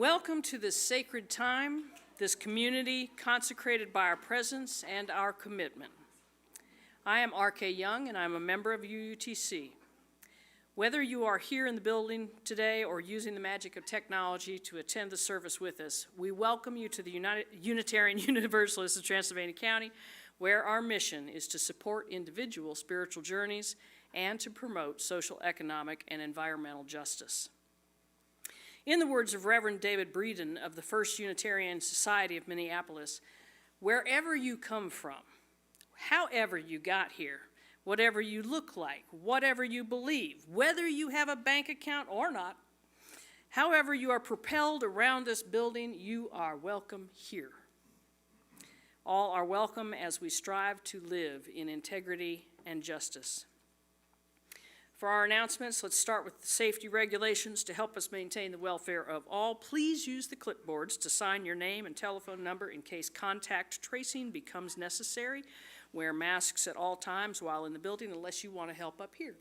Welcome to this sacred time, this community consecrated by our presence and our commitment. I am R.K. Young, and I'm a member of UUTC. Whether you are here in the building today or using the magic of technology to attend the service with us, we welcome you to the Unitarian Universalists of Transylvania County, where our mission is to support individual spiritual journeys and to promote social, economic, and environmental justice. In the words of Reverend David Breeden of the First Unitarian Society of Minneapolis, wherever you come from, however you got here, whatever you look like, whatever you believe, whether you have a bank account or not, however you are propelled around this building, you are welcome here. All are welcome as we strive to live in integrity and justice. For our announcements, let's start with the safety regulations to help us maintain the welfare of all. Please use the clipboards to sign your name and telephone number in case contact tracing becomes necessary. Wear masks at all times while in the building unless you want to help up here.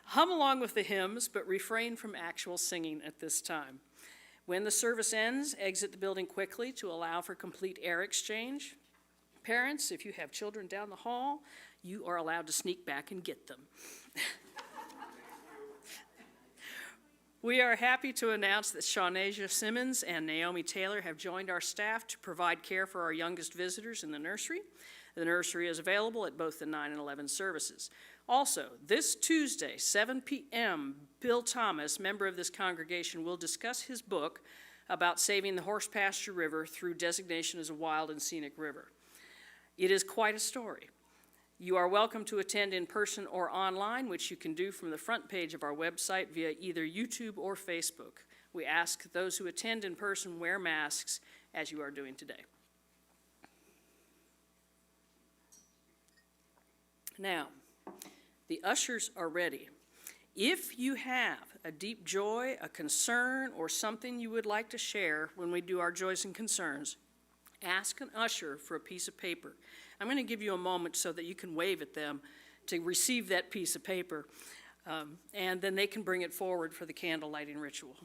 Hum along with the hymns, but refrain from actual singing at this time. When the service ends, exit the building quickly to allow for complete air exchange. Parents, if you have children down the hall, you are allowed to sneak back and get them. We are happy to announce that Shawnasia Simmons and Naomi Taylor have joined our staff to provide care for our youngest visitors in the nursery. The nursery is available at both the 9 and 11 services. Also, this Tuesday, 7 p.m., Bill Thomas, member of this congregation, will discuss his book about saving the horse pasture river through designation as a wild and scenic river. It is quite a story. You are welcome to attend in person or online, which you can do from the front page of our website via either YouTube or Facebook. We ask those who attend in person wear masks, as you are doing today. Now, the ushers are ready. If you have a deep joy, a concern, or something you would like to share when we do our joys and concerns, ask an usher for a piece of paper. I'm going to give you a moment so that you can wave at them to receive that piece of paper, and then they can bring it forward for the candle lighting ritual.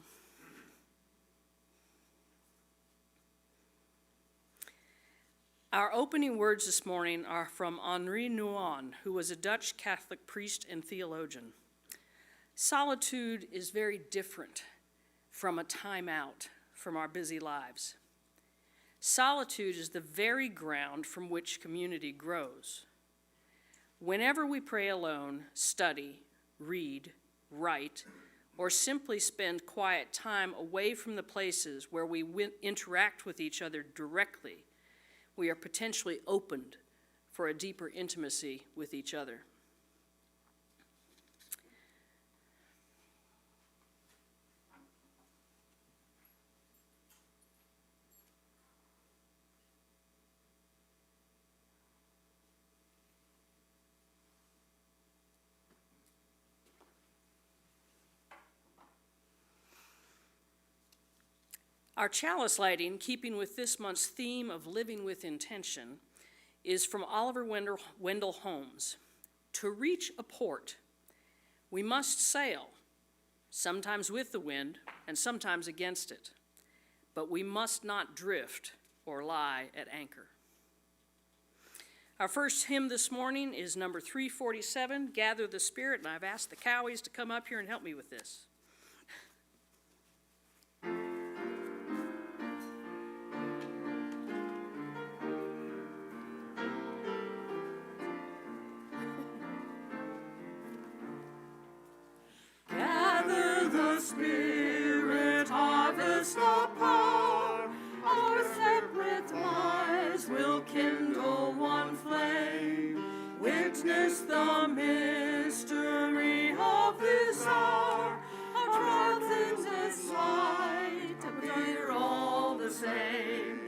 Our opening words this morning are from Henri Nouwen, who was a Dutch Catholic priest and theologian. Solitude is very different from a time out from our busy lives. Solitude is the very ground from which community grows. Whenever we pray alone, study, read, write, or simply spend quiet time away from the places where we interact with each other directly, we are potentially opened for a deeper intimacy with each other. Our chalice lighting, keeping with this month's theme of living with intention, is from Oliver Wendell Holmes. To reach a port, we must sail, sometimes with the wind and sometimes against it, but we must not drift or lie at anchor. Our first hymn this morning is number 347, Gather the Spirit, and I've asked the Cowies to come up here and help me with this. Spirit, harvest the power, our separate lives will kindle one flame. Witness the mystery of this hour, our truth in this light appear all the same.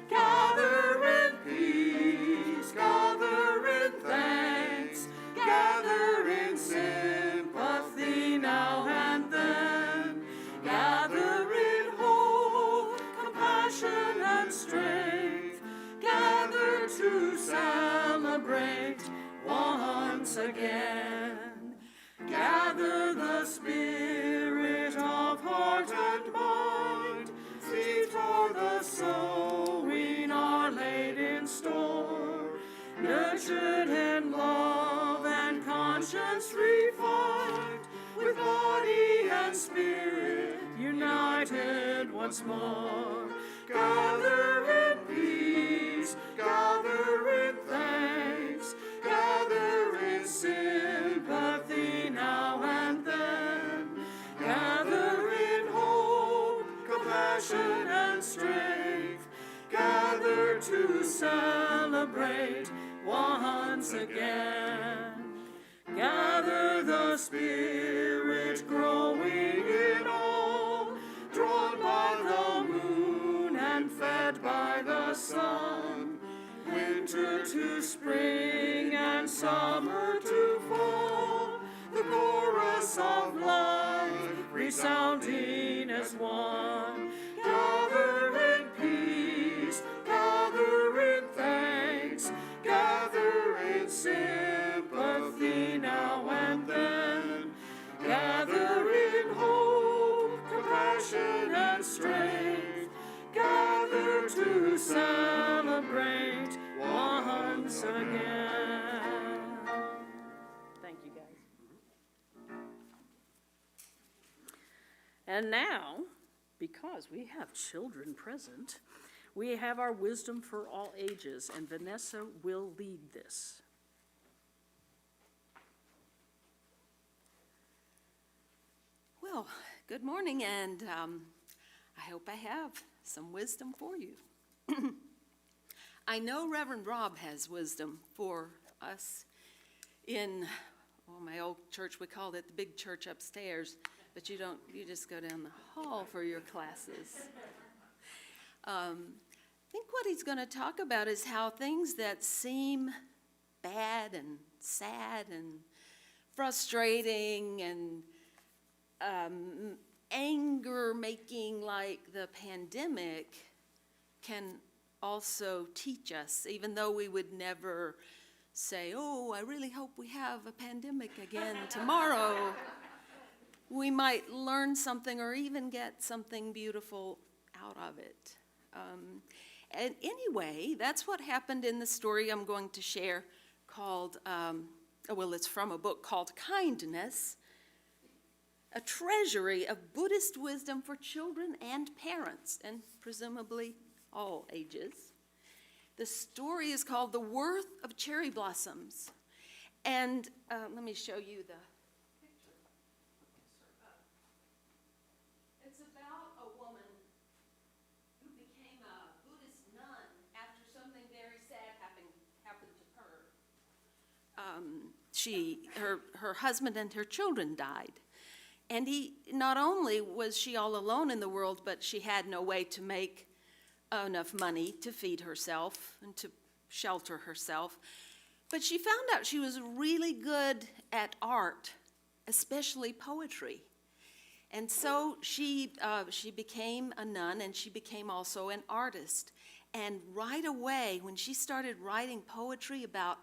Gather in peace, gather in thanks, gather in sympathy now and then. Gather in hope, compassion and strength, gather to celebrate once again. Gather the spirit of heart and mind. compassion and love and conscience refined, with body and spirit united once more. Gather in peace, gather in thanks, gather in sympathy now and then, gather in hope, compassion and strength, gather to celebrate once again. Gather the Spirit growing in all, drawn by the moon and fed by the sun, winter to spring and summer to fall, the chorus of life resounding as one. Gather in peace, gather in thanks, gather in sympathy now and then, gather in hope, compassion and strength, gather to celebrate once again. Thank you, guys. And now, because we have children present, we have our Wisdom for All Ages, and Vanessa will lead this. Well, good morning, and I hope I have some wisdom for you. I know Reverend Rob has wisdom for us in, well, my old church, we called it the big church upstairs, but you just go down the hall for your classes. I think what he's going to talk about is how things that seem bad and sad and frustrating and anger-making, like the pandemic, can also teach us, even though we would never say, oh, I really hope we have a pandemic again tomorrow. We might learn something or even get something beautiful out of it. And anyway, that's what happened in the story I'm going to share called, it's from a book called Kindness, a treasury of Buddhist wisdom for children and parents, and presumably all ages. The story is called The Worth of Cherry Blossoms. And let me show you the picture. It's about a woman who became a Buddhist nun after something very sad happened to her. Her husband and her children died. And not only was she all alone in the world, but she had no way to make enough money to feed herself and to shelter herself. But she found out she was really good at art, especially poetry. And so she became a nun, and she became also an artist. And right away, when she started writing poetry about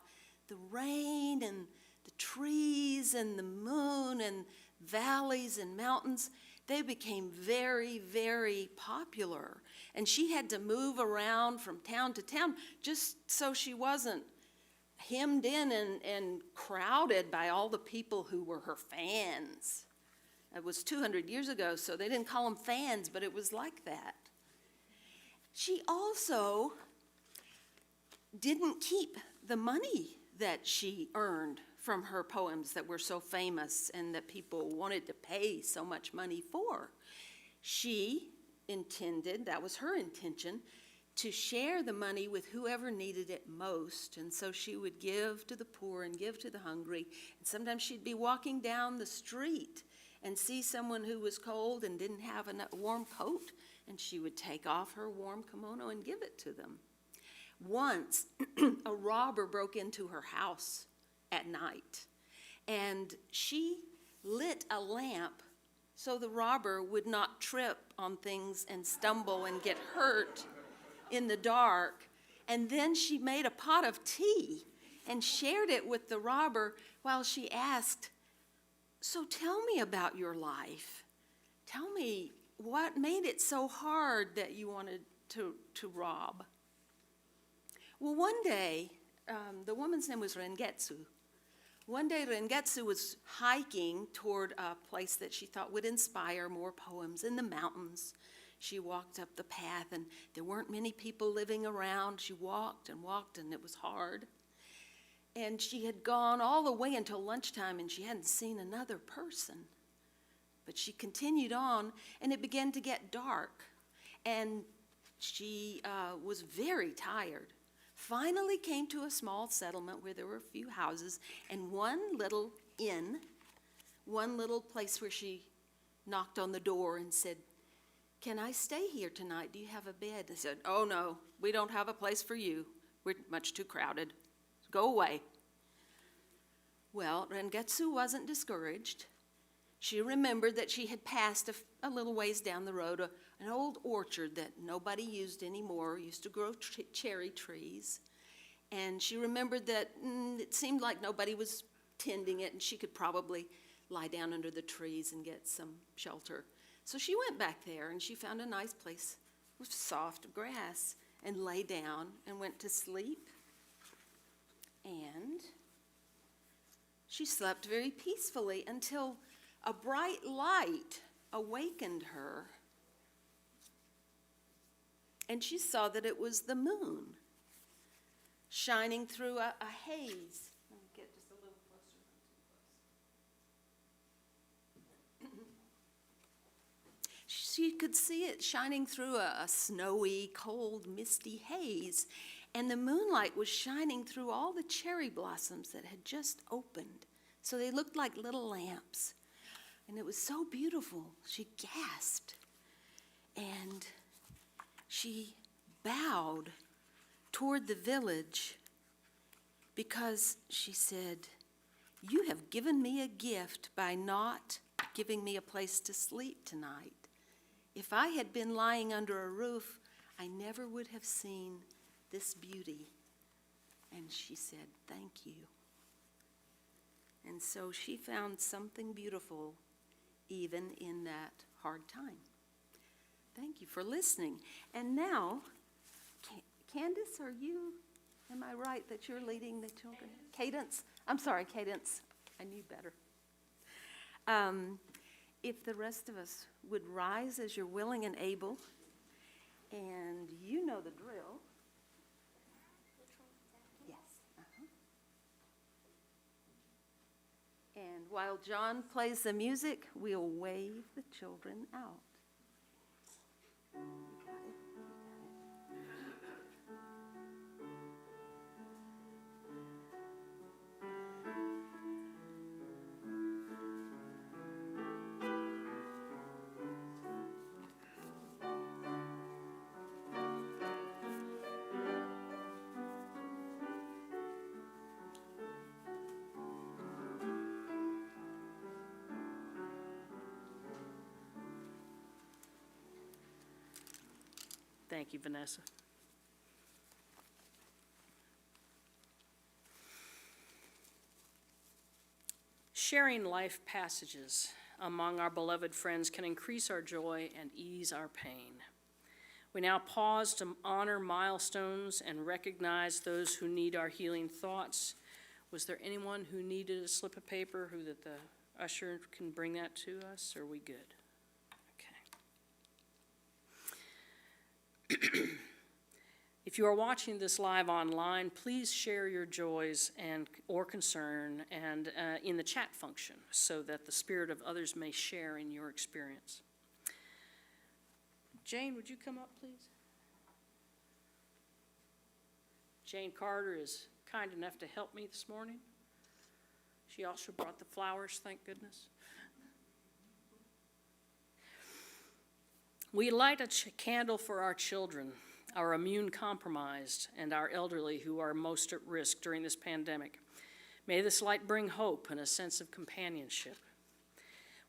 the rain and the trees and the moon and valleys and mountains, they became very, very popular. And she had to move around from town to town just so she wasn't hemmed in and crowded by all the people who were her fans. It was 200 years ago, so they didn't call them fans, but it was like that. She also didn't keep the money that she earned from her poems that were so famous and that people wanted to pay so much money for. She intended, that was her intention, to share the money with whoever needed it most. And so she would give to the poor and give to the hungry. And sometimes she'd be walking down the street and see someone who was cold and didn't have a warm coat, and she would take off her warm kimono and give it to them. Once, a robber broke into her house at night, and she lit a lamp so the robber would not trip on things and stumble and get hurt in the dark. And then she made a pot of tea and shared it with the robber while she asked, "So tell me about your life. Tell me what made it so hard that you wanted to rob." Well, one day, the woman's name was Rengetsu. One day Rengetsu was hiking toward a place that she thought would inspire more poems in the mountains. She walked up the path, and there weren't many people living around. She walked, and it was hard. And she had gone all the way until lunchtime, and she hadn't seen another person. But she continued on, and it began to get dark, and she was very tired. Finally came to a small settlement where there were a few houses and one little inn, one little place where she knocked on the door and said, "Can I stay here tonight? Do you have a bed?" They said, "Oh no, we don't have a place for you. We're much too crowded. Go away." Well, Rengetsu wasn't discouraged. She remembered that she had passed a little ways down the road an old orchard that nobody used anymore, used to grow cherry trees. And she remembered that it seemed like nobody was tending it, and she could probably lie down under the trees and get some shelter. So she went back there, and she found a nice place with soft grass and lay down and went to sleep. And she slept very peacefully until a bright light awakened her, and she saw that it was the moon shining through a haze. Let me get just a little closer. She could see it shining through a snowy, cold, misty haze, and the moonlight was shining through all the cherry blossoms that had just opened, so they looked like little lamps. And it was so beautiful, she gasped. And she bowed toward the village because she said, "You have given me a gift by not giving me a place to sleep tonight. If I had been lying under a roof, I never would have seen this beauty." And she said, "Thank you." And so she found something beautiful even in that hard time. Thank you for listening. And now, Candace, am I right that you're leading the children? Cadence? I'm sorry, Cadence. I knew better. If the rest of us would rise as you're willing and able, and you know the drill. And while John plays the music, we'll wave the children out. You got it? Thank you, Vanessa. Sharing life passages among our beloved friends can increase our joy and ease our pain. We now pause to honor milestones and recognize those who need our healing thoughts. Was there anyone who needed a slip of paper that the usher can bring that to us? Or are we good? If you are watching this live online, please share your joys or concern in the chat function so that the spirit of others may share in your experience. Jane, would you come up, please? Jane Carter is kind enough to help me this morning. She also brought the flowers, thank goodness. We light a candle for our children, our immune-compromised, and our elderly who are most at risk during this pandemic. May this light bring hope and a sense of companionship.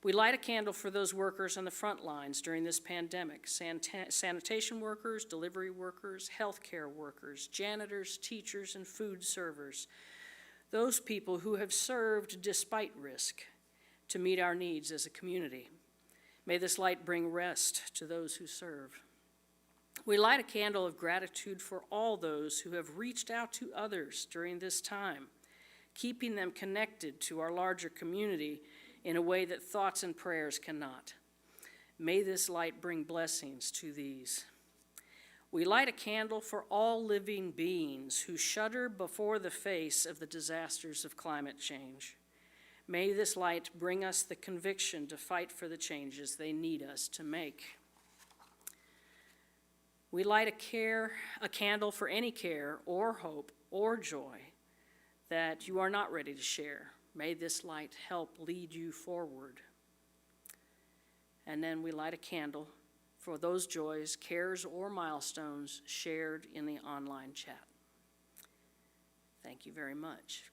We light a candle for those workers on the front lines during this pandemic: sanitation workers, delivery workers, healthcare workers, janitors, teachers, and food servers. Those people who have served despite risk to meet our needs as a community. May this light bring rest to those who serve. We light a candle of gratitude for all those who have reached out to others during this time, keeping them connected to our larger community in a way that thoughts and prayers cannot. May this light bring blessings to these. We light a candle for all living beings who shudder before the face of the disasters of climate change. May this light bring us the conviction to fight for the changes they need us to make. We light a candle for any care or hope or joy that you are not ready to share. May this light help lead you forward. And then we light a candle for those joys, cares, or milestones shared in the online chat. Thank you very much.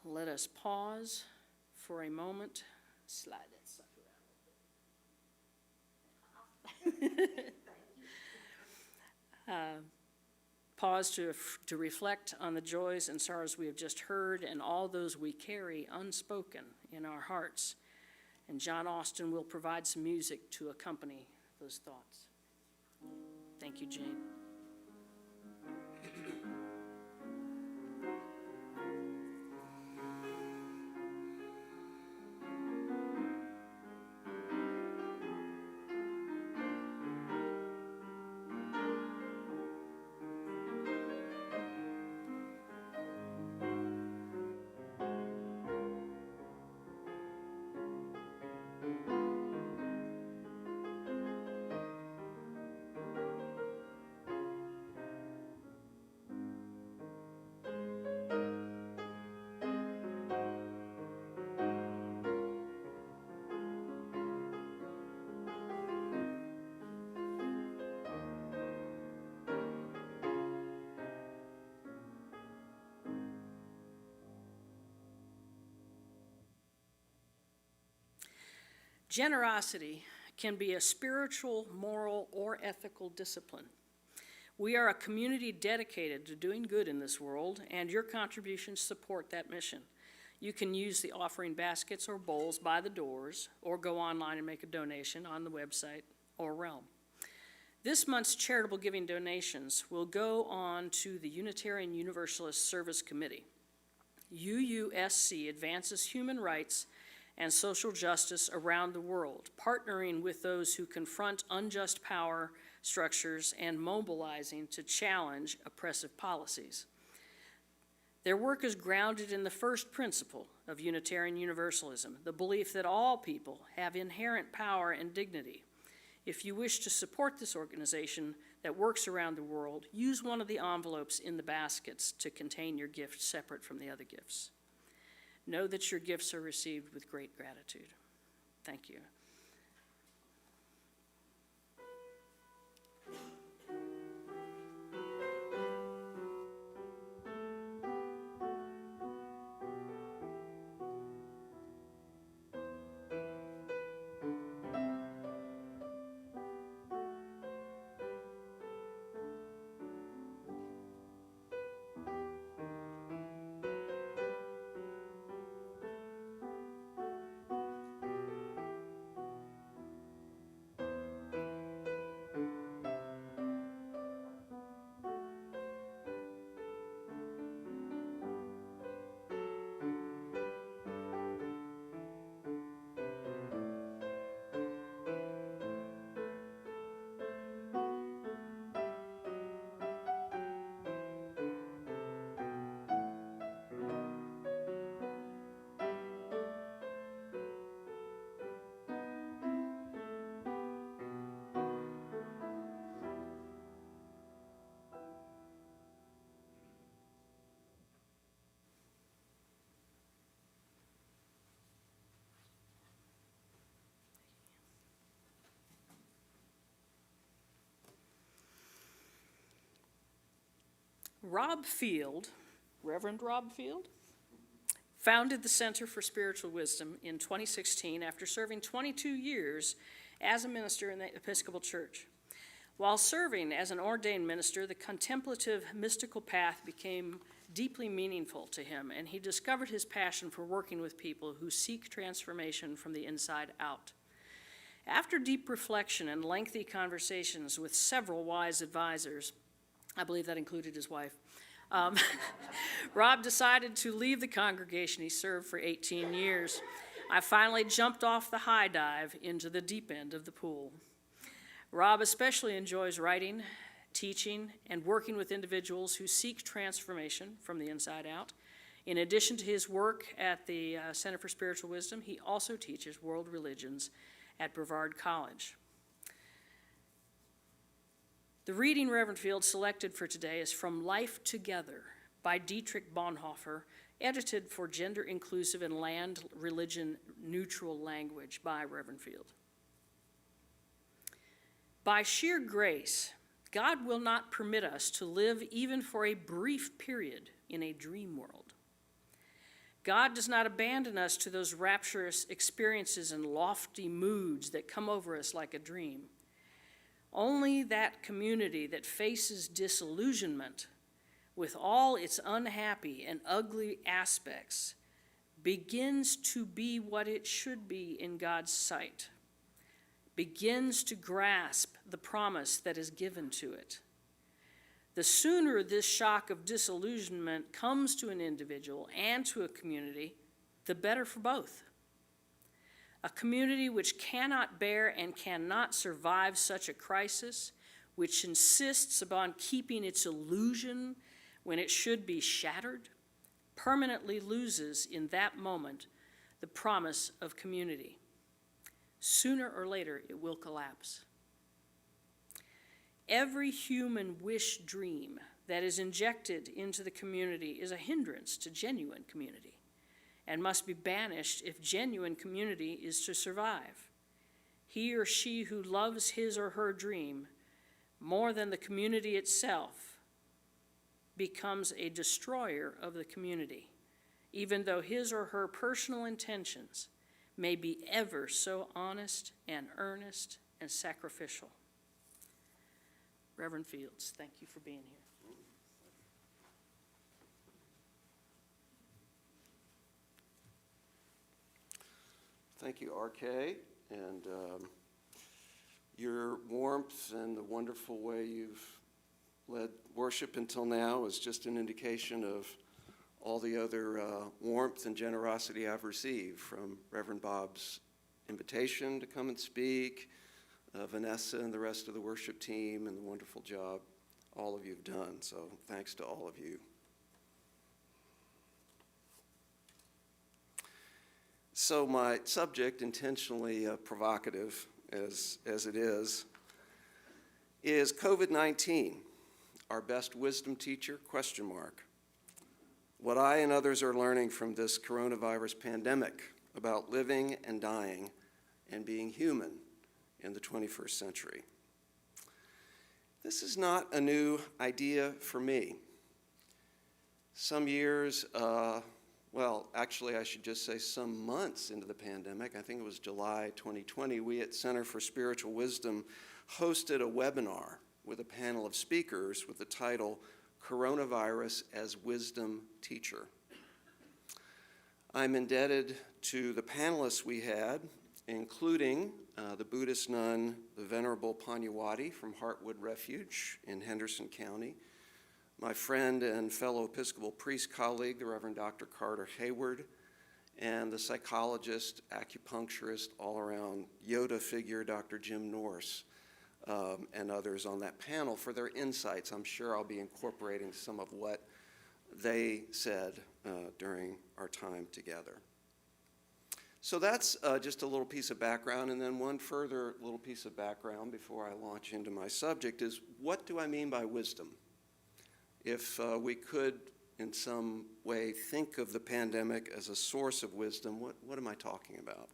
Let us pause for a moment. Slide that sucker out a little bit. Pause to reflect on the joys and sorrows we have just heard and all those we carry unspoken in our hearts. And John Austin will provide some music to accompany those thoughts. Thank you, Jane. Generosity can be a spiritual, moral, or ethical discipline. We are a community dedicated to doing good in this world, and your contributions support that mission. You can use the offering baskets or bowls by the doors, or go online and make a donation on the website or realm. This month's charitable giving donations will go on to the Unitarian Universalist Service Committee. UUSC advances human rights and social justice around the world, partnering with those who confront unjust power structures and mobilizing to challenge oppressive policies. Their work is grounded in the first principle of Unitarian Universalism, the belief that all people have inherent power and dignity. If you wish to support this organization that works around the world, use one of the envelopes in the baskets to contain your gift separate from the other gifts. Know that your gifts are received with great gratitude. Thank you. Rob Field, Reverend Rob Field, founded the Center for Spiritual Wisdom in 2016 after serving 22 years as a minister in the Episcopal Church. While serving as an ordained minister, the contemplative mystical path became deeply meaningful to him, and he discovered his passion for working with people who seek transformation from the inside out. After deep reflection and lengthy conversations with several wise advisors, I believe that included his wife, Rob decided to leave the congregation he served for 18 years. I finally jumped off the high dive into the deep end of the pool. Rob especially enjoys writing, teaching, and working with individuals who seek transformation from the inside out. In addition to his work at the Center for Spiritual Wisdom, he also teaches world religions at Brevard College. The reading Reverend Field selected for today is from Life Together by Dietrich Bonhoeffer, edited for gender inclusive and land religion neutral language by Reverend Field. By sheer grace, God will not permit us to live even for a brief period in a dream world. God does not abandon us to those rapturous experiences and lofty moods that come over us like a dream. Only that community that faces disillusionment with all its unhappy and ugly aspects begins to be what it should be in God's sight, begins to grasp the promise that is given to it. The sooner this shock of disillusionment comes to an individual and to a community, the better for both. A community which cannot bear and cannot survive such a crisis, which insists upon keeping its illusion when it should be shattered, permanently loses in that moment the promise of community. Sooner or later, it will collapse. Every human wish dream that is injected into the community is a hindrance to genuine community and must be banished if genuine community is to survive. He or she who loves his or her dream more than the community itself becomes a destroyer of the community, even though his or her personal intentions may be ever so honest and earnest and sacrificial. Reverend Fields, thank you for being here. Thank you, RK, and your warmth and the wonderful way you've led worship until now is just an indication of all the other warmth and generosity I've received, from Reverend Bob's invitation to come and speak, Vanessa and the rest of the worship team, and the wonderful job all of you have done. So thanks to all of you. So my subject, intentionally provocative as it is COVID-19, our best wisdom teacher, ? What I and others are learning from this coronavirus pandemic about living and dying and being human in the 21st century. This is not a new idea for me. Some years, well, actually I should just say some months into the pandemic, I think it was July 2020, we at Center for Spiritual Wisdom hosted a webinar with a panel of speakers with the title, Coronavirus as Wisdom Teacher. I'm indebted to the panelists we had, including the Buddhist nun, the Venerable Panyawati from Heartwood Refuge in Henderson County, my friend and fellow Episcopal priest colleague, the Reverend Dr. Carter Hayward, and the psychologist, acupuncturist, all-around Yoda figure, Dr. Jim Norse, and others on that panel for their insights. I'm sure I'll be incorporating some of what they said during our time together. So that's just a little piece of background, and then one further little piece of background before I launch into my subject is, what do I mean by wisdom? If we could, in some way, think of the pandemic as a source of wisdom, what am I talking about?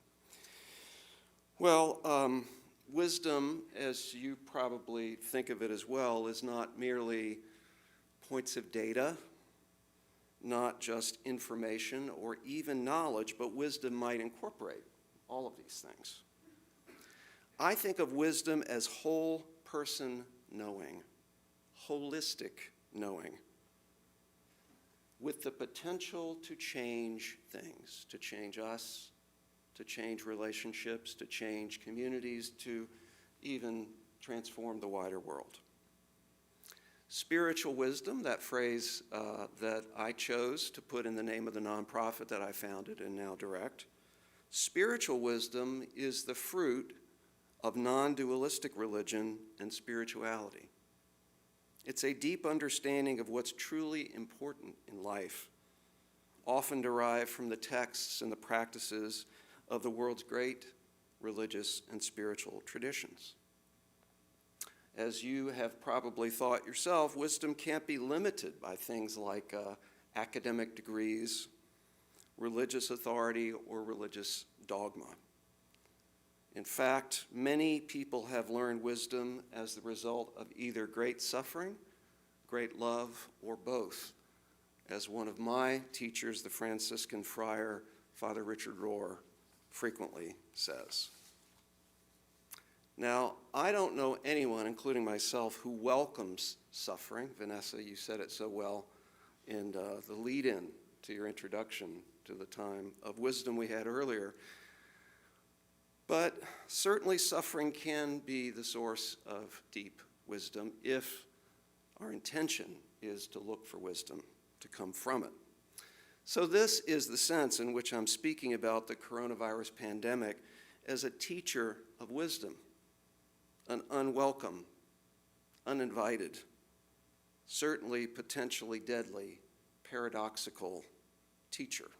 Well, wisdom, as you probably think of it as well, is not merely points of data, not just information or even knowledge, but wisdom might incorporate all of these things. I think of wisdom as whole person knowing, holistic knowing, with the potential to change things, to change us, to change relationships, to change communities, to even transform the wider world. Spiritual wisdom, that phrase that I chose to put in the name of the nonprofit that I founded and now direct. Spiritual wisdom is the fruit of non-dualistic religion and spirituality. It's a deep understanding of what's truly important in life, often derived from the texts and the practices of the world's great religious and spiritual traditions. As you have probably thought yourself, wisdom can't be limited by things like academic degrees, religious authority, or religious dogma. In fact, many people have learned wisdom as the result of either great suffering, great love, or both, as one of my teachers, the Franciscan friar, Father Richard Rohr, frequently says. Now, I don't know anyone, including myself, who welcomes suffering. Vanessa, you said it so well in the lead-in to your introduction to the time of wisdom we had earlier. But certainly suffering can be the source of deep wisdom if our intention is to look for wisdom to come from it. So this is the sense in which I'm speaking about the coronavirus pandemic as a teacher of wisdom, an unwelcome, uninvited, certainly potentially deadly, paradoxical teacher.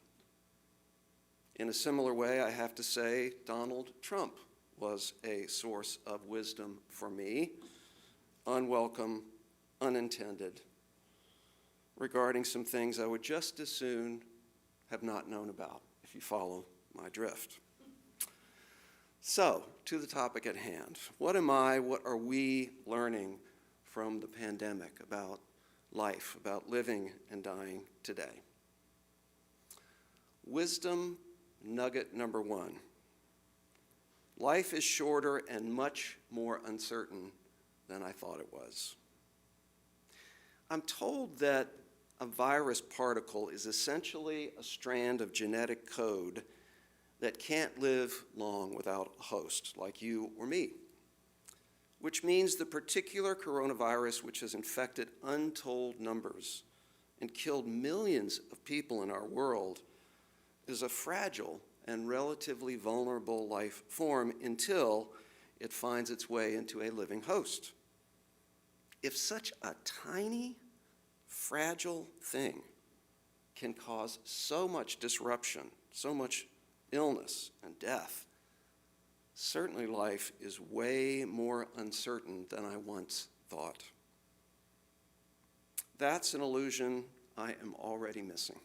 In a similar way, I have to say Donald Trump was a source of wisdom for me, unwelcome, unintended, regarding some things I would just as soon have not known about, if you follow my drift. So, to the topic at hand. What are we learning from the pandemic about life, about living and dying today? Wisdom nugget number one. Life is shorter and much more uncertain than I thought it was. I'm told that a virus particle is essentially a strand of genetic code that can't live long without a host, like you or me, which means the particular coronavirus which has infected untold numbers and killed millions of people in our world is a fragile and relatively vulnerable life form until it finds its way into a living host. If such a tiny, fragile thing can cause so much disruption, so much illness and death, certainly life is way more uncertain than I once thought. That's an illusion I am already missing.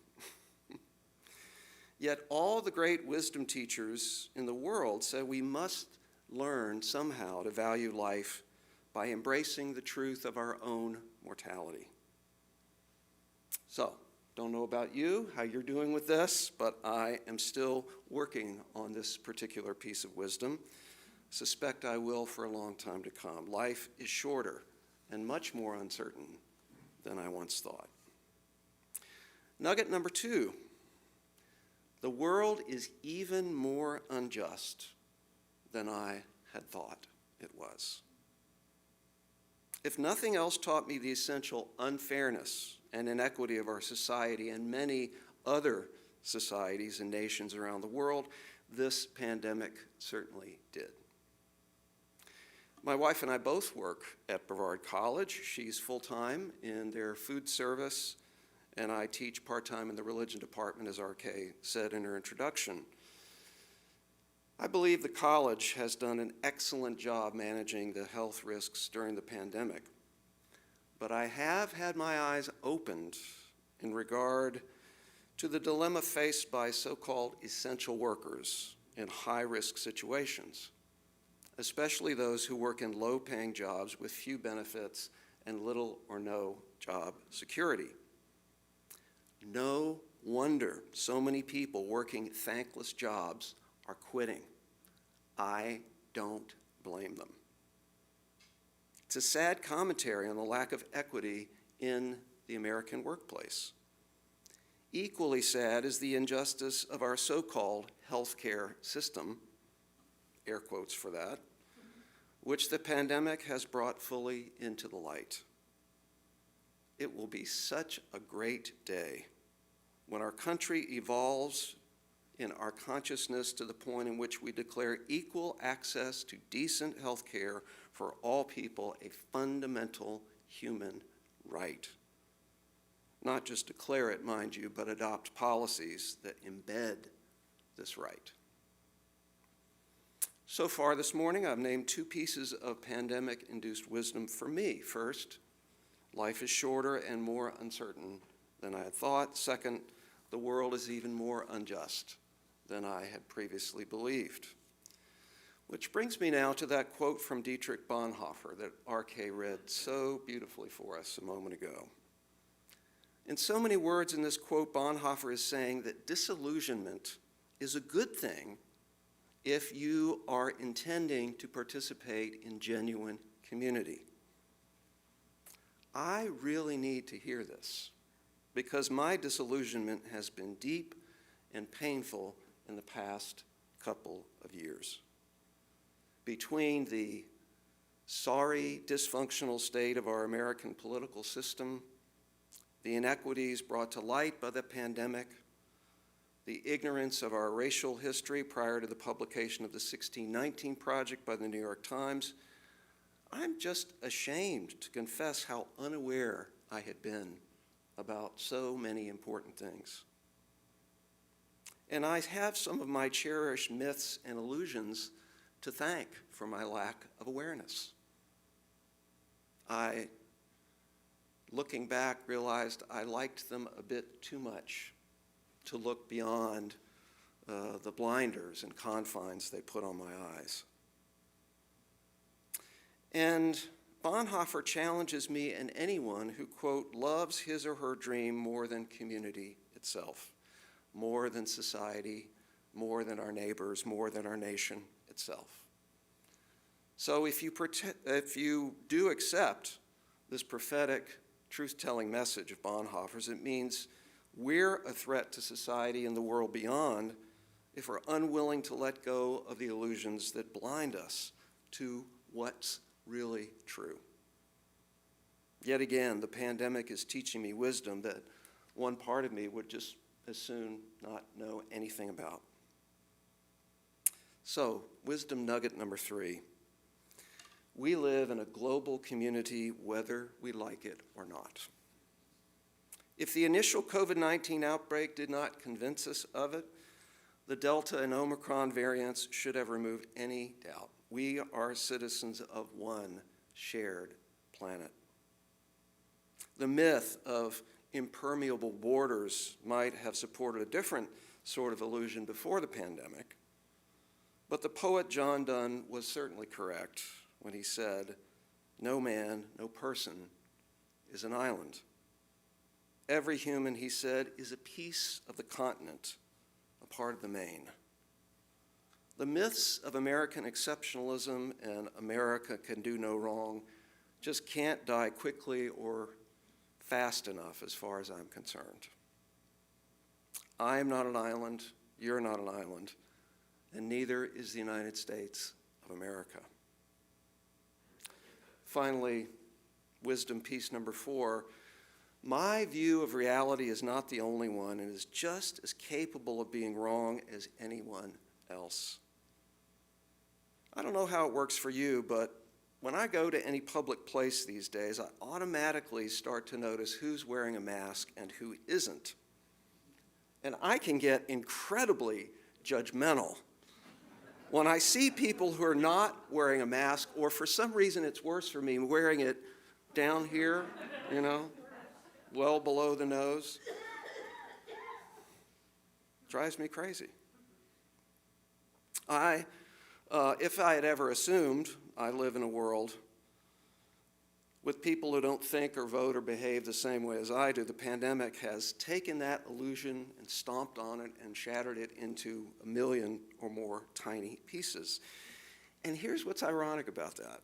Yet all the great wisdom teachers in the world said we must learn somehow to value life by embracing the truth of our own mortality. So, don't know about you, how you're doing with this, but I am still working on this particular piece of wisdom. Suspect I will for a long time to come. Life is shorter and much more uncertain than I once thought. Nugget number two. The world is even more unjust than I had thought it was. If nothing else taught me the essential unfairness and inequity of our society and many other societies and nations around the world, this pandemic certainly did. My wife and I both work at Brevard College. She's full-time in their food service, and I teach part-time in the religion department, as RK said in her introduction. I believe the college has done an excellent job managing the health risks during the pandemic. But I have had my eyes opened in regard to the dilemma faced by so-called essential workers in high-risk situations, especially those who work in low-paying jobs with few benefits and little or no job security. No wonder so many people working thankless jobs are quitting. I don't blame them. It's a sad commentary on the lack of equity in the American workplace. Equally sad is the injustice of our so-called healthcare system, air quotes for that, which the pandemic has brought fully into the light. It will be such a great day when our country evolves in our consciousness to the point in which we declare equal access to decent health care for all people a fundamental human right. Not just declare it, mind you, but adopt policies that embed this right. So far this morning, I've named two pieces of pandemic-induced wisdom for me. First, life is shorter and more uncertain than I had thought. Second, the world is even more unjust than I had previously believed. Which brings me now to that quote from Dietrich Bonhoeffer that R.K. read so beautifully for us a moment ago. In so many words in this quote, Bonhoeffer is saying that disillusionment is a good thing if you are intending to participate in genuine community. I really need to hear this because my disillusionment has been deep and painful in the past couple of years. Between the sorry, dysfunctional state of our American political system, the inequities brought to light by the pandemic, the ignorance of our racial history prior to the publication of the 1619 Project by the New York Times, I'm just ashamed to confess how unaware I had been about so many important things. And I have some of my cherished myths and illusions to thank for my lack of awareness. I, looking back, realized I liked them a bit too much to look beyond the blinders and confines they put on my eyes. And Bonhoeffer challenges me and anyone who, quote, loves his or her dream more than community itself, more than society, more than our neighbors, more than our nation itself. So if you do accept this prophetic, truth-telling message of Bonhoeffer's, it means we're a threat to society and the world beyond if we're unwilling to let go of the illusions that blind us to what's really true. Yet again, the pandemic is teaching me wisdom that one part of me would just as soon not know anything about. So, wisdom nugget number 3. We live in a global community whether we like it or not. If the initial COVID-19 outbreak did not convince us of it, the Delta and Omicron variants should have removed any doubt. We are citizens of one shared planet. The myth of impermeable borders might have supported a different sort of illusion before the pandemic, but the poet John Donne was certainly correct when he said, "No man, no person is an island." Every human, he said, is a piece of the continent, a part of the main. The myths of American exceptionalism and America can do no wrong just can't die quickly or fast enough as far as I'm concerned. I am not an island, you're not an island, and neither is the United States of America. Finally, wisdom piece number 4, my view of reality is not the only one and is just as capable of being wrong as anyone else. I don't know how it works for you, but when I go to any public place these days, I automatically start to notice who's wearing a mask and who isn't. And I can get incredibly judgmental when I see people who are not wearing a mask, or for some reason it's worse for me, wearing it down here, you know, well below the nose. Drives me crazy. If I had ever assumed I live in a world with people who don't think or vote or behave the same way as I do, the pandemic has taken that illusion and stomped on it and shattered it into a million or more tiny pieces. And here's what's ironic about that.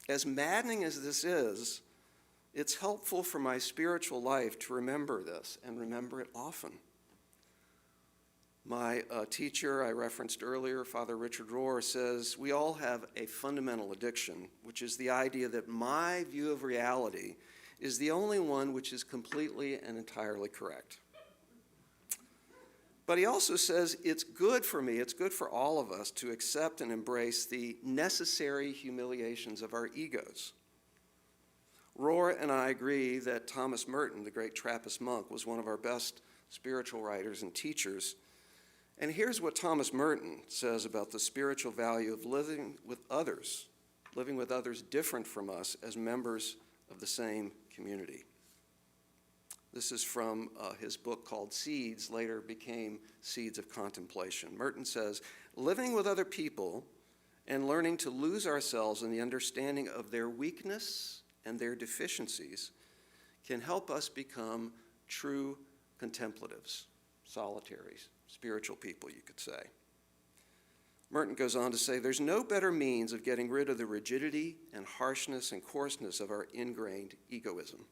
As maddening as this is, It's helpful for my spiritual life to remember this and remember it often. My teacher I referenced earlier, Father Richard Rohr, says we all have a fundamental addiction, which is the idea that my view of reality is the only one which is completely and entirely correct. But he also says it's good for me, it's good for all of us to accept and embrace the necessary humiliations of our egos. Rohr and I agree that Thomas Merton, the great Trappist monk, was one of our best spiritual writers and teachers. And here's what Thomas Merton says about the spiritual value of living with others different from us as members of the same community. This is from his book called Seeds, later became Seeds of Contemplation. Merton says, living with other people and learning to lose ourselves in the understanding of their weakness and their deficiencies can help us become true contemplatives, solitaries, spiritual people, you could say. Merton goes on to say, there's no better means of getting rid of the rigidity and harshness and coarseness of our ingrained egoism.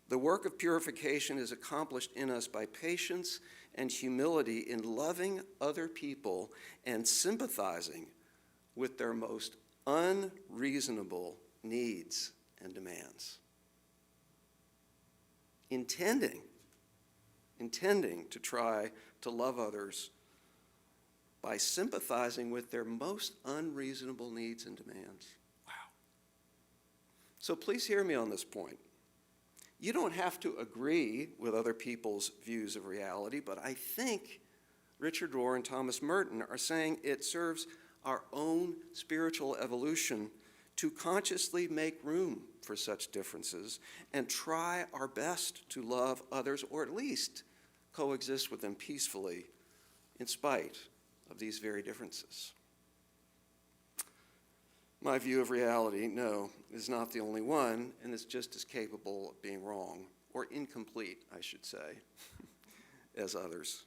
The work of purification is accomplished in us by patience and humility in loving other people and sympathizing with their most unreasonable needs and demands. Intending to try to love others by sympathizing with their most unreasonable needs and demands. Wow. So please hear me on this point. You don't have to agree with other people's views of reality, but I think Richard Rohr and Thomas Merton are saying it serves our own spiritual evolution to consciously make room for such differences and try our best to love others, or at least coexist with them peacefully in spite of these very differences. My view of reality, no, is not the only one, and is just as capable of being wrong, or incomplete, I should say, as others.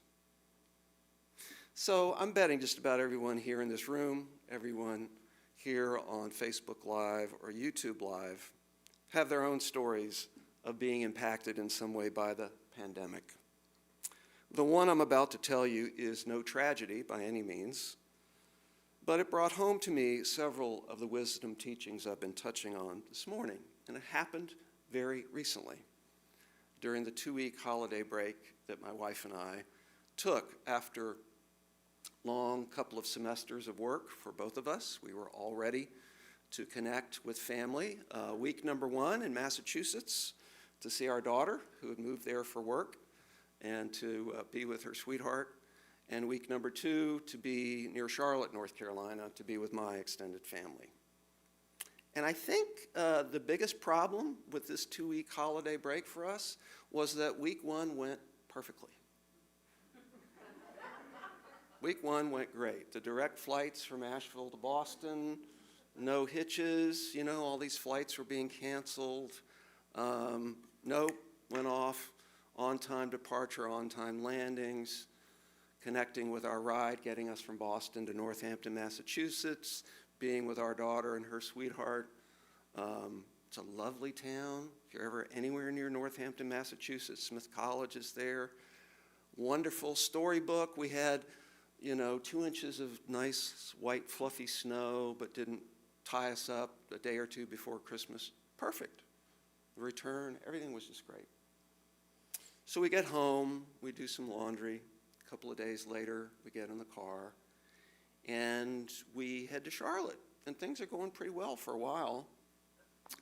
So I'm betting just about everyone here in this room, everyone here on Facebook Live or YouTube Live, have their own stories of being impacted in some way by the pandemic. The one I'm about to tell you is no tragedy by any means, but it brought home to me several of the wisdom teachings I've been touching on this morning, and it happened very recently during the 2-week holiday break that my wife and I took after long couple of semesters of work for both of us. We were all ready to connect with family. Week number 1 in Massachusetts to see our daughter, who had moved there for work, and to be with her sweetheart. And week number 2 to be near Charlotte, North Carolina, to be with my extended family. And I think the biggest problem with this 2-week holiday break for us was that week 1 went perfectly. Week 1 went great. The direct flights from Asheville to Boston, no hitches, all these flights were being canceled. Nope, went off, on-time departure, on-time landings, connecting with our ride, getting us from Boston to Northampton, Massachusetts, being with our daughter and her sweetheart. It's a lovely town. If you're ever anywhere near Northampton, Massachusetts, Smith College is there. Wonderful storybook. We had 2 inches of nice white fluffy snow, but didn't tie us up a day or 2 before Christmas. Perfect. The return, everything was just great. So we get home, we do some laundry. A couple of days later, we get in the car, and we head to Charlotte. And things are going pretty well for a while.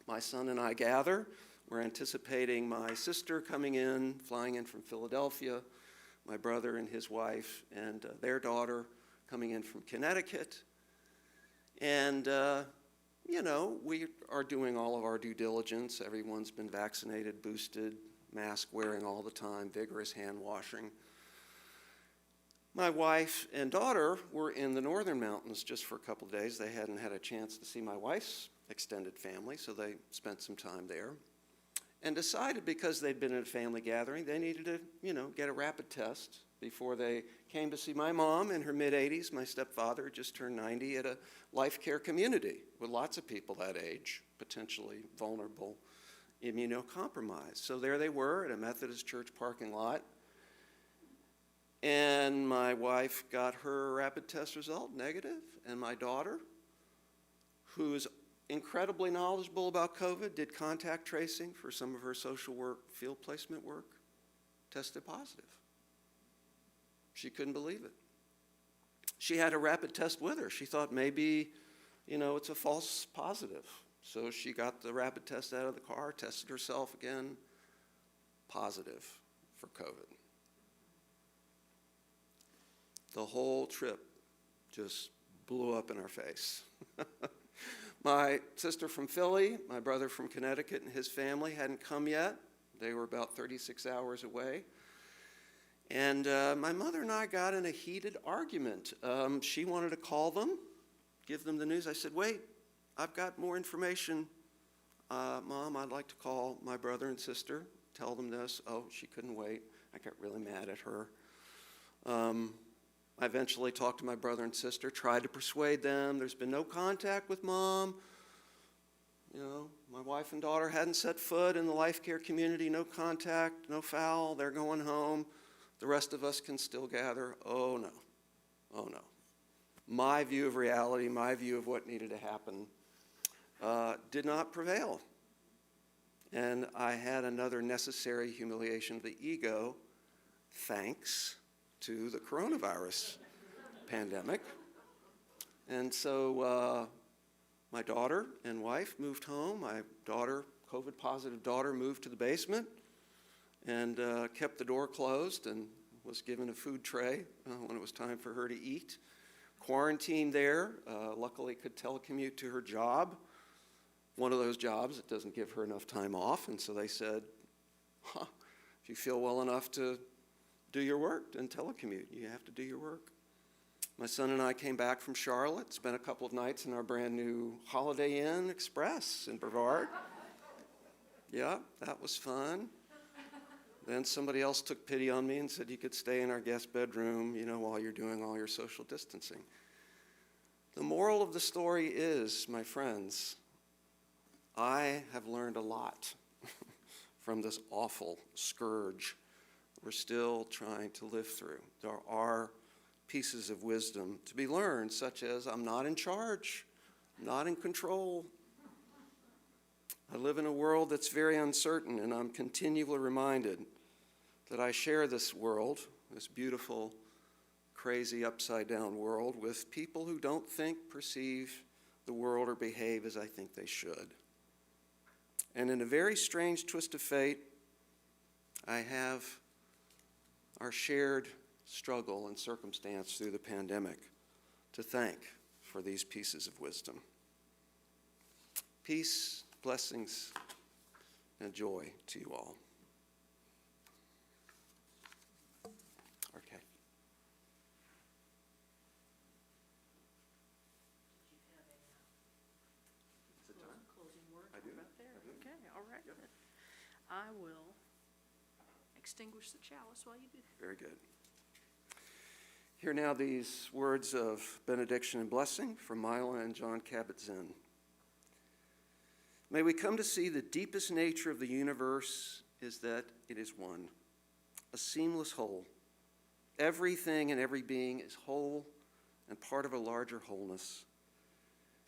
My son and I gather. We're anticipating my sister coming in, flying in from Philadelphia, my brother and his wife and their daughter coming in from Connecticut. And, we are doing all of our due diligence. Everyone's been vaccinated, boosted, mask wearing all the time, vigorous hand washing. My wife and daughter were in the northern mountains just for a couple of days. They hadn't had a chance to see my wife's extended family, so they spent some time there. And decided, because they'd been at a family gathering, they needed to, get a rapid test before they came to see my mom in her mid-80s. My stepfather just turned 90 at a life care community with lots of people that age, potentially vulnerable immunocompromised. So there they were at a Methodist church parking lot. And my wife got her rapid test result negative, and my daughter, who is incredibly knowledgeable about COVID, did contact tracing for some of her social work, field placement work, tested positive. She couldn't believe it. She had a rapid test with her. She thought maybe, it's a false positive. So she got the rapid test out of the car, tested herself again, positive for COVID. The whole trip just blew up in our face. My sister from Philly, my brother from Connecticut, and his family hadn't come yet. They were about 36 hours away. And my mother and I got in a heated argument. She wanted to call them, give them the news. I said, wait, I've got more information. Mom, I'd like to call my brother and sister, tell them this. Oh, she couldn't wait. I got really mad at her. I eventually talked to my brother and sister, tried to persuade them. There's been no contact with Mom. My wife and daughter hadn't set foot in the life care community, no contact, no foul. They're going home. The rest of us can still gather. Oh, no. Oh, no. My view of reality, my view of what needed to happen did not prevail. And I had another necessary humiliation of the ego, thanks to the coronavirus pandemic. And so my daughter and wife moved home. My COVID-positive daughter, moved to the basement and kept the door closed and was given a food tray when it was time for her to eat. Quarantined there, luckily could telecommute to her job. One of those jobs that doesn't give her enough time off, and so they said, if you feel well enough to do your work, then telecommute. You have to do your work. My son and I came back from Charlotte, spent a couple of nights in our brand new Holiday Inn Express in Brevard. Yeah, that was fun. Then somebody else took pity on me and said you could stay in our guest bedroom, while you're doing all your social distancing. The moral of the story is, my friends, I have learned a lot from this awful scourge we're still trying to live through. There are pieces of wisdom to be learned, such as I'm not in charge, I'm not in control. I live in a world that's very uncertain, and I'm continually reminded that I share this world, this beautiful, crazy, upside-down world, with people who don't think, perceive the world, or behave as I think they should. And in a very strange twist of fate, I have our shared struggle and circumstance through the pandemic to thank for these pieces of wisdom. Peace, blessings, and joy to you all. Okay. Closing word I do. right there. Okay, all right. Yep. I will extinguish the chalice while you do that. Very good. Hear now these words of benediction and blessing from Mila and John Kabat-Zinn. May we come to see the deepest nature of the universe is that it is one, a seamless whole. Everything and every being is whole and part of a larger wholeness.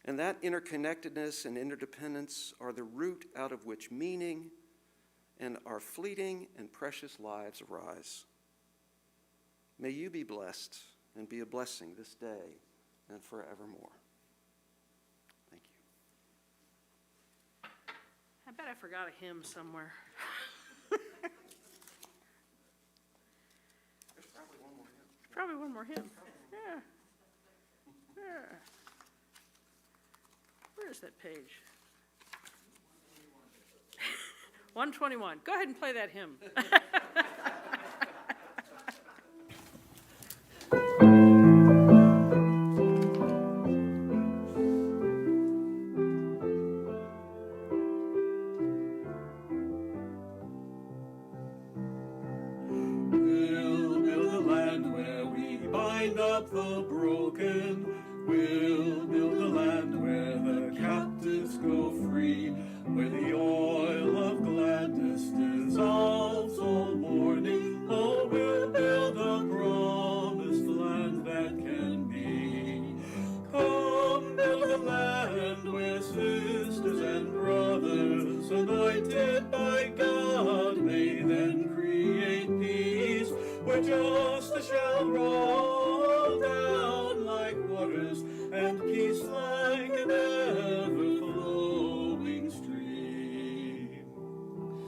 And that interconnectedness and interdependence are the root out of which meaning and our fleeting and precious lives arise. May you be blessed and be a blessing this day and forevermore. Thank you. I bet I forgot a hymn somewhere. There's probably one more hymn. Probably one more hymn. Yeah. Yeah. Where is that page? 121. Go ahead and play that hymn. We'll build a land where we bind up the broken. We'll build a land where the captives hearts go free, where the oil of gladness dissolves all mourning. Oh, we'll build a promised land that can be. Come, build a land where sisters and brothers, anointed by God, may then create peace, where justice shall roll down like waters, and peace like an ever-flowing stream.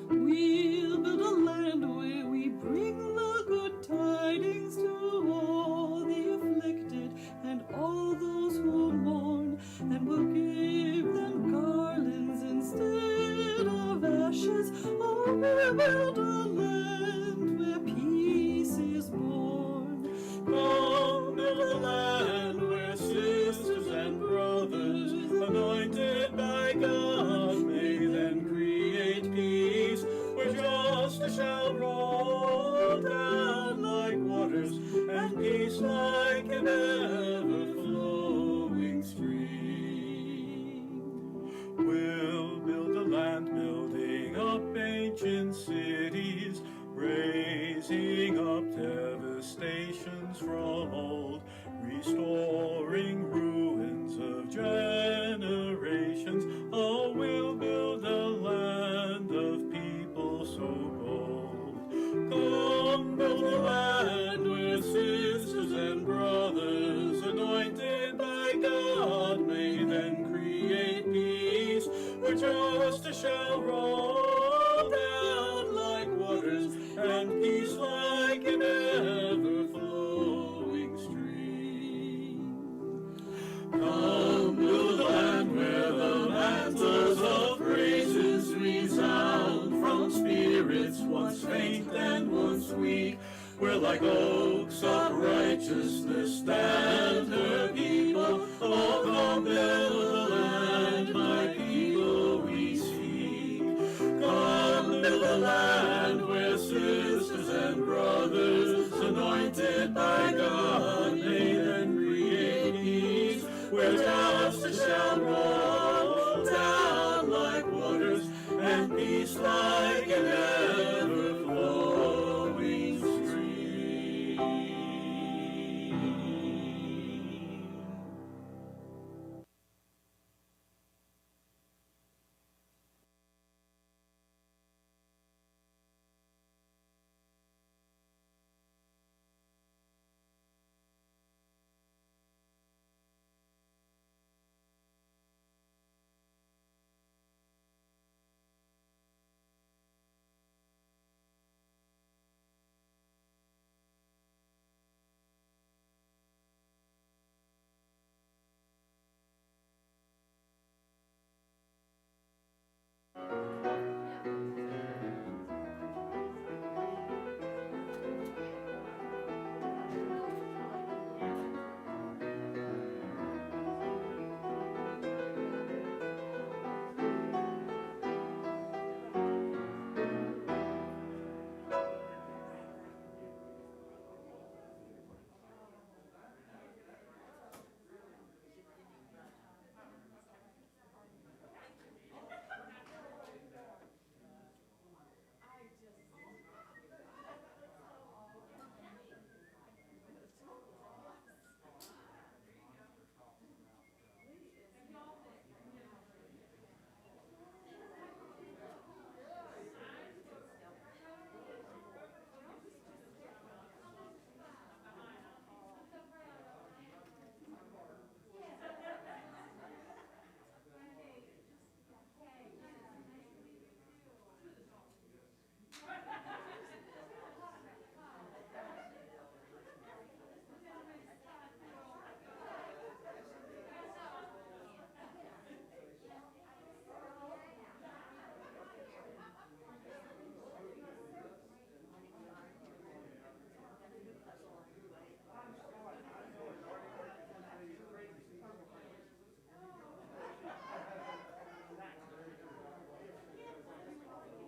We'll build a land where we bring the good tidings to all the afflicted and all those who mourn, and we'll give them garlands instead of ashes. Oh, we'll build a land where peace is born. Come, build a land where sisters and brothers, anointed by God, may then create peace, where justice shall roll down like waters, and peace like an ever-flowing stream. We'll build a land, building up ancient cities, raising up devastations from old, restoring ruins of generations. Oh, we'll build a land of people so bold. Come, build a land where sisters and brothers, anointed by God, may then create peace, where justice shall roll down like waters, and peace like an ever-flowing stream. Come, build a land where the mantles of praises resound from spirits once faint and once weak, where like oaks of righteousness stand her people. Oh, come, build the land, my people we seek. Come, build a land